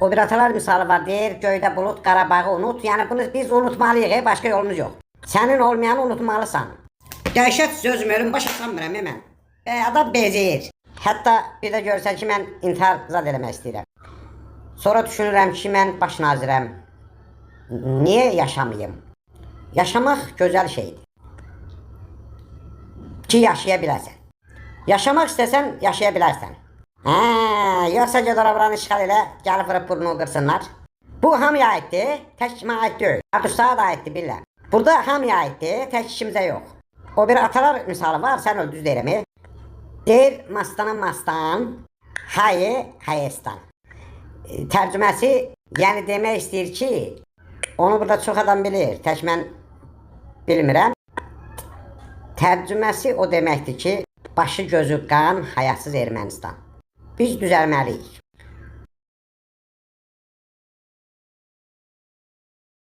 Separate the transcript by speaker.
Speaker 1: O bir atalar misalı var, deyir göydə bulut, Qarabağı unut. Yəni bunu biz unutmalıyıq, başqa yolumuz yox. Sənin olmayanı unutmalısan. Dəhşət sözüm başa salmıram mən. Adam bezir. Hətta bir də görsən ki, mən intihar zad eləmək istəyirəm. Sonra düşünürəm ki, mən baş nazirəm. Niyə yaşamayım? Yaşamaq gözəl şeydir. Ki yaşaya bilərsən. Yaşamaq istəsən yaşaya bilərsən. Yoxsa gedər oranı işğal elə, gəlib vırıb burnunu qırsınlar. Bu hamıya aiddir, tək kimə aid deyil. Artuşlara da aiddir, bilirəm. Burada hamıya aiddir, tək işimizə yox. O bir atalar misalı var, sən öldüz deyirəm. Deyir, mastana mastan, hayı hayestan. Tərcüməsi, yəni demək istəyir ki, onu burada çox adam bilir, tək mən bilmirəm. Tərcüməsi o deməkdir ki, başı gözü qan, hayasız Ermənistan. Biz düzəlməliyik.